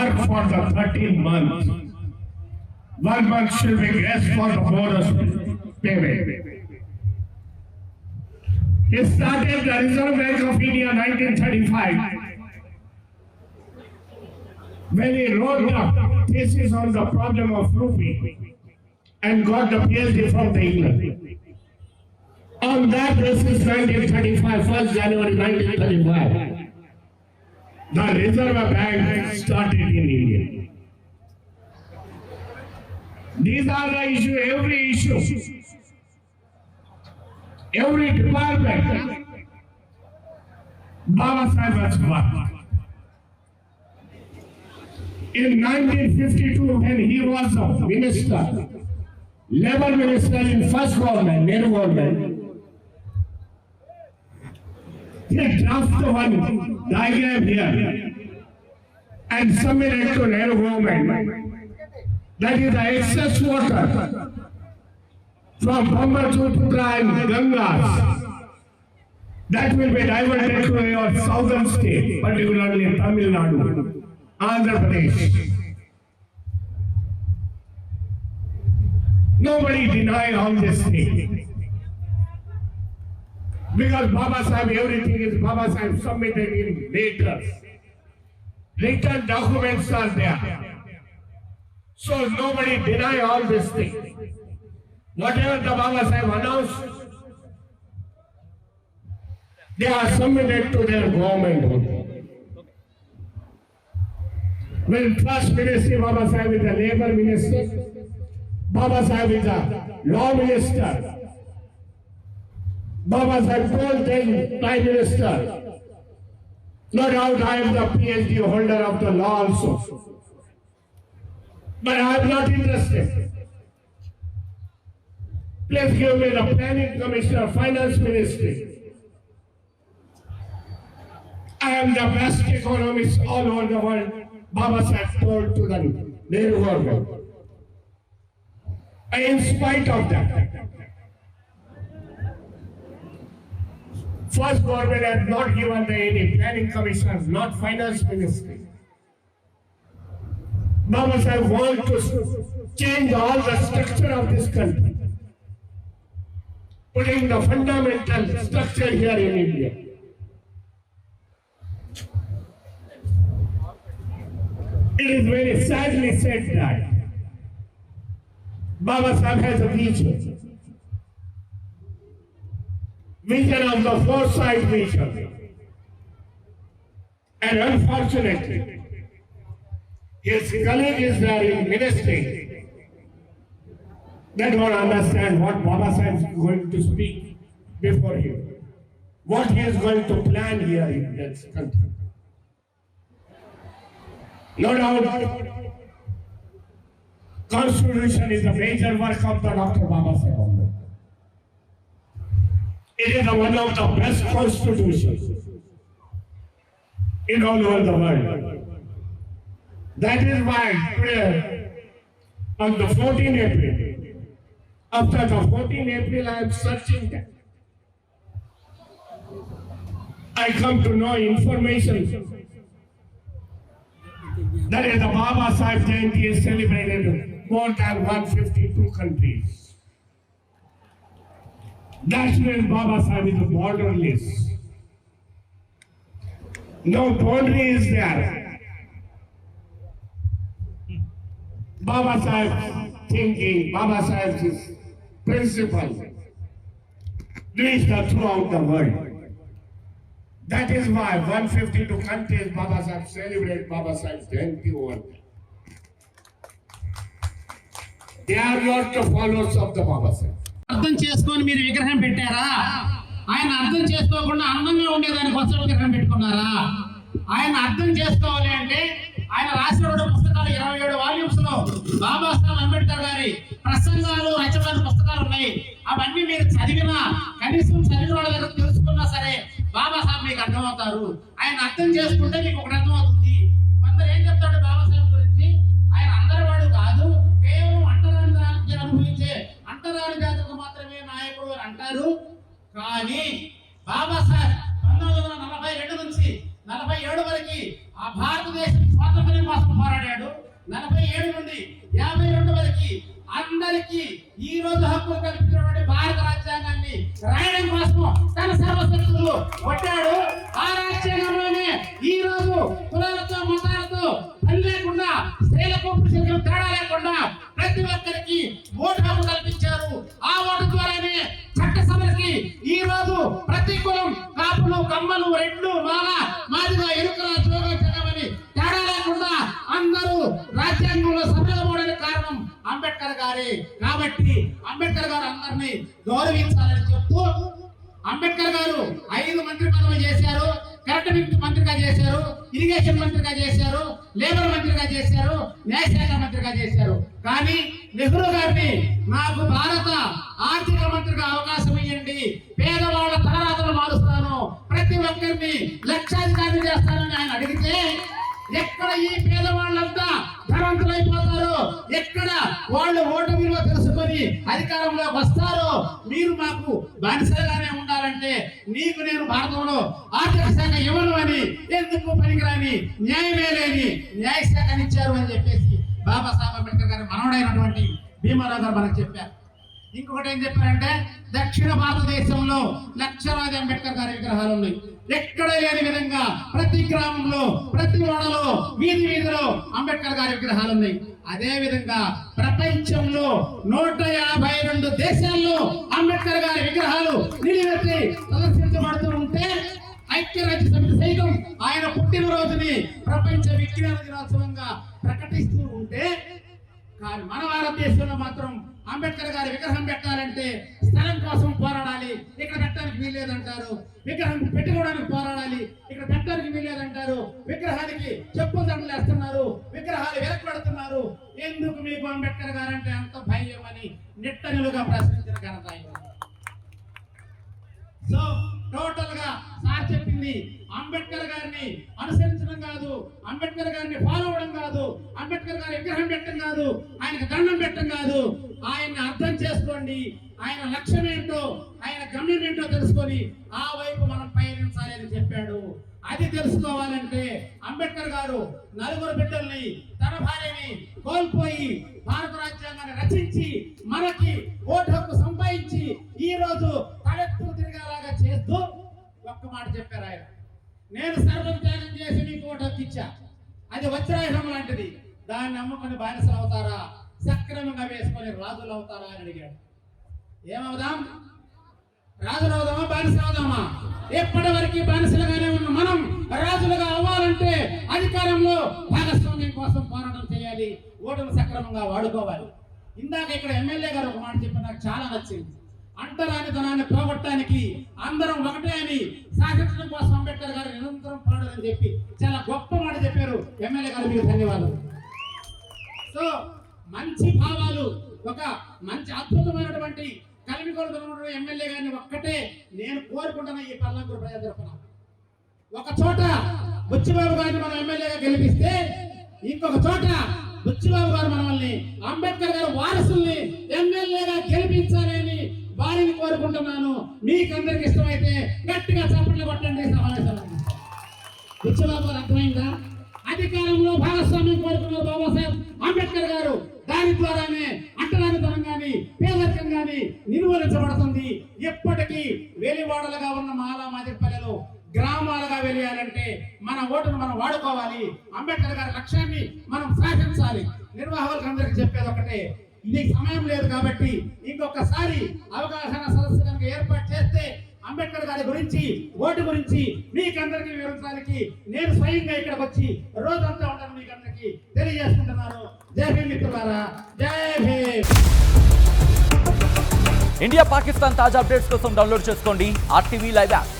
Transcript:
work for the 13th month. 1 month should be rest for the bonus payment. He started the Reserve Bank of India 1935 when he wrote the thesis on the problem of rupee and got the PhD from the England. On that basis, 1935, 1st January 1935, the Reserve Bank started in India. These are the issues, every department, Baba Saheb has worked. In 1952, when he was a minister, Labour Minister in first government, Nehru government, he drafted one diagram here and submitted to Nehru government. That is the excess water from Brahmaputra and Gangas that will be diverted to your southern state, particularly Tamil Nadu, Andhra Pradesh. Nobody deny all this thing. Because Baba Saheb, everything is Baba Saheb submitted in letters. Written documents are there. So nobody deny all this thing. Whatever the Baba Saheb announced, they are submitted to their government. When first ministry Baba Saheb is the Labour Minister, Baba Saheb is the Law Minister, Baba Saheb told the Prime Minister, no doubt I am the PhD holder of the law also, but I am not interested. Please give me the Planning Commissioner, Finance Ministry. I am the best economist all over the world, Baba Saheb told to the Nehru government. In spite of that, first government had not given any planning commissioners, not finance ministry. Baba Saheb want to change all the structure of this country, putting the fundamental structure here in India. It is very sadly said that Baba Saheb has a vision of the foresight vision. And unfortunately, his colleague is there in ministry. They don't understand what Baba Saheb is going to speak before him, what he is going to plan here in this country. No doubt, Constitution is a major work of the Dr. Baba Saheb. It is one of the best constitutions in all over the world. That is why today, on the 14th April, after the 14th April, I am searching that. I come to know information that is the Baba Saheb Jayanti is celebrated in more than 152 countries. That means Baba Saheb is borderless. No boundary is there. Baba Saheb's thinking, Baba Saheb's principle reached throughout the world. That is why 152 countries Baba Saheb celebrate Baba Saheb's Jayanti over there. They are not the followers of the Baba Saheb. అర్థం చేసుకొని మీరు విగ్రహం పెట్టారా? ఆయన అర్థం చేసుకోకుండా అందంగా ఉండేదాని కోసం విగ్రహం పెట్టుకున్నారా? ఆయన అర్థం చేసుకోవాలి అంటే ఆయన రాసిన పుస్తకాలు 27 వాల్యూమ్స్ లో బాబాసాహెబ్ అంబేద్కర్ గారి ప్రసంగాలు, రచనలు పుస్తకాలు ఉన్నాయి. అవన్నీ మీరు చదివినా, కనీసం చదివిన వాళ్ళ దగ్గర తెలుసుకున్నా సరే బాబాసాహెబ్ మీకు అర్థమవుతారు. ఆయన అర్థం చేసుకుంటే మీకు ఒకటి అర్థమవుతుంది. కొందరు ఏం చెప్తాడు బాబాసాహెబ్ గురించి, ఆయన అందరి వాడు కాదు, కేవలం అంటరాని జాతిని అనుభవించే అంటరాని జాతులకు మాత్రమే నాయకుడు అని అంటారు. కానీ బాబాసాహెబ్ 1942 నుంచి 47 వరకు ఆ భారతదేశం స్వాతంత్ర్యం కోసం పోరాడాడు. 47 నుండి 52 వరకు అందరికీ ఈ రోజు హక్కులు కల్పించినటువంటి భారత రాజ్యాంగాన్ని రాయడం కోసం తన సర్వశక్తులు కొట్టాడు. ఆ రాజ్యాంగంలోనే ఈ రోజు కులాలతో మతాలతో పని లేకుండా స్త్రీలకు పురుషులకు తేడా లేకుండా ప్రతి ఒక్కరికి ఓటు హక్కు కల్పించారు. ఆ ఓటు ద్వారానే చట్టసభలకి ఈ రోజు ప్రతి కులం కాపులు కమ్మలు రెడ్లు మాల మాదిగా ఎరుకల జోగ జగమని తేడా లేకుండా అందరూ రాజ్యాంగంలో సభ్యులమవడానికి కారణం అంబేద్కర్ గారే. కాబట్టి అంబేద్కర్ గారు అందరినీ గౌరవించాలని చెప్తూ అంబేద్కర్ గారు 5 మంత్రి పదవులు చేశారు. కరెంట్ మంత్రిగా చేశారు, ఇరిగేషన్ మంత్రిగా చేశారు, లేబర్ మంత్రిగా చేశారు, న్యాయశాఖ మంత్రిగా చేశారు. కానీ నెహ్రూ గారిని నాకు భారత ఆర్థిక మంత్రిగా అవకాశం ఇవ్వండి, పేదవాళ్ళ తలరాతలు మారుస్తాను, ప్రతి ఒక్కరిని లక్షాధికారి చేస్తానని ఆయన అడిగితే ఎక్కడ ఈ పేదవాళ్ళంతా ధనవంతులైపోతారో, ఎక్కడ వాళ్ళు ఓటు విలువ తెలుసుకొని అధికారంలోకి వస్తారో, మీరు మాకు బానిసలుగానే ఉండాలంటే నీకు నేను భారతంలో ఆర్థిక శాఖ ఇవ్వను అని, ఎందుకు పనికిరాని న్యాయమే లేని న్యాయశాఖని ఇచ్చారు అని చెప్పేసి బాబాసాహెబ్ అంబేద్కర్ గారి మనవడైనటువంటి భీమారావు గారు మనకు చెప్పారు. ఇంకొకటి ఏం చెప్పారంటే దక్షిణ భారతదేశంలో లక్షలాది అంబేద్కర్ గారి విగ్రహాలు ఉన్నాయి. ఎక్కడ లేని విధంగా ప్రతి గ్రామంలో ప్రతి వాడలో వీధి వీధిలో అంబేద్కర్ గారి విగ్రహాలు ఉన్నాయి. అదే విధంగా ప్రపంచంలో 152 దేశాల్లో అంబేద్కర్ గారి విగ్రహాలు నిలబెట్టి ప్రదర్శించబడుతూ ఉంటే ఐక్యరాజ్య సమితి సైతం ఆయన పుట్టినరోజుని ప్రపంచ విజ్ఞాన దినోత్సవంగా ప్రకటిస్తూ ఉంటే, కానీ మన భారతదేశంలో మాత్రం అంబేద్కర్ గారి విగ్రహం పెట్టాలంటే స్థలం కోసం పోరాడాలి, ఇక్కడ పెట్టడానికి వీల్లేదంటారు. విగ్రహం పెట్టుకోవడానికి పోరాడాలి, ఇక్కడ పెట్టడానికి వీల్లేదంటారు. విగ్రహానికి చెప్పులు దండలు వేస్తున్నారు, విగ్రహాలు వెనకబడుతున్నారు. ఎందుకు మీకు అంబేద్కర్ గారు అంటే అంత భయం అని నిట్టనిలుగా ప్రశ్నించిన ఘనత. సో టోటల్ గా సార్ చెప్పింది అంబేద్కర్ గారిని అనుసరించడం కాదు, అంబేద్కర్ గారిని ఫాలో అవడం కాదు, అంబేద్కర్ గారి విగ్రహం పెట్టడం కాదు, ఆయనకు దండం పెట్టడం కాదు. ఆయన్ని అర్థం చేసుకోండి, ఆయన లక్ష్యం ఏంటో, ఆయన గమ్యం ఏంటో తెలుసుకొని ఆ వైపు మనం పయనించాలి అని చెప్పాడు. అది తెలుసుకోవాలంటే అంబేద్కర్ గారు 4 బిడ్డల్ని తన భార్యని కోల్పోయి భారత రాజ్యాంగాన్ని రచించి మనకి ఓటు హక్కు సంపాదించి ఈ రోజు తలెత్తు తిరిగేలాగా చేస్తూ ఒక్క మాట చెప్పారు ఆయన, నేను సర్వం త్యాగం చేసి మీకు ఓటు హక్కు ఇచ్చా, అది వజ్రాయుధం లాంటిది, దాన్ని నమ్ముకొని బానిసలు అవుతారా, సక్రమంగా వేసుకొని రాజులు అవుతారా అని అడిగాడు. ఏమవుదాం? రాజులు అవుదామా, బానిసలు అవుదామా? ఎప్పటి వరకు బానిసలుగానే ఉన్న మనం రాజులుగా అవ్వాలంటే అధికారంలో భాగస్వామ్యం కోసం పోరాటం చేయాలి, ఓటును సక్రమంగా వాడుకోవాలి. ఇందాక ఇక్కడ ఎమ్మెల్యే గారు ఒక మాట చెప్పి నాకు చాలా నచ్చింది. అంటరానితనాన్ని పోగొట్టడానికి అందరం ఒకటే అని సాధించడం కోసం అంబేద్కర్ గారు నిరంతరం పోరాడాలని చెప్పి చాలా గొప్ప మాట చెప్పారు. ఎమ్మెల్యే గారు మీకు ధన్యవాదాలు. సో మంచి భావాలు, ఒక మంచి అద్భుతమైనటువంటి కలిమికొలుతున్న ఎమ్మెల్యే గారిని ఒక్కటే నేను కోరుకుంటున్నా ఈ పల్లంకూరు ప్రజల తరఫున. ఒక చోట బుచ్చిబాబు గారిని మనం ఎమ్మెల్యేగా గెలిపిస్తే ఇంకొక చోట బుచ్చిబాబు గారు మనల్ని అంబేద్కర్ గారు వారసుల్ని ఎమ్మెల్యేగా గెలిపించాలని వారిని కోరుకుంటున్నాను. మీకందరికి ఇష్టమైతే గట్టిగా చప్పట్లు కొట్టండి. సమావేశం బుచ్చిబాబు గారు అర్థమైందా? అధికారంలో భాగస్వామ్యం కోరుకున్నారు బాబాసాహెబ్ అంబేద్కర్ గారు. దాని ద్వారానే అంటరానితనం గాని పేదరికం గాని నిర్మూలించబడుతుంది. ఎప్పటికీ వేలివాడలుగా ఉన్న మాలా మాదిరి పల్లెలు గ్రామాలుగా వెలియాలంటే మన ఓటును మనం వాడుకోవాలి. అంబేద్కర్ గారి లక్ష్యాన్ని మనం సాధించాలి. నిర్వాహకులకు అందరికీ చెప్పేది ఒకటే, ఇది సమయం లేదు కాబట్టి ఇంకొకసారి అవగాహన సదస్సు కనుక ఏర్పాటు చేస్తే అంబేద్కర్ గారి గురించి, ఓటు గురించి మీకందరికీ వివరించడానికి నేను స్వయంగా ఇక్కడికి వచ్చి రోజంతా ఉంటాను మీకందరికీ తెలియజేసుకుంటున్నాను. జై భీమ్ మిత్రులారా, జై భీమ్. ఇండియా పాకిస్తాన్ తాజా అప్డేట్స్ కోసం డౌన్లోడ్ చేసుకోండి RTV లైవ్ యాప్.